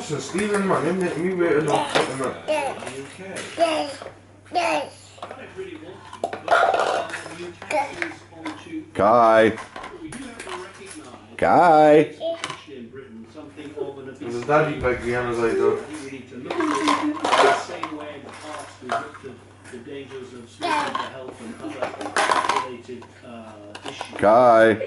Watson, Stephen, man, you waiting on putting that. Kai. Kai. There's a daddy like Rihanna's like that. Kai.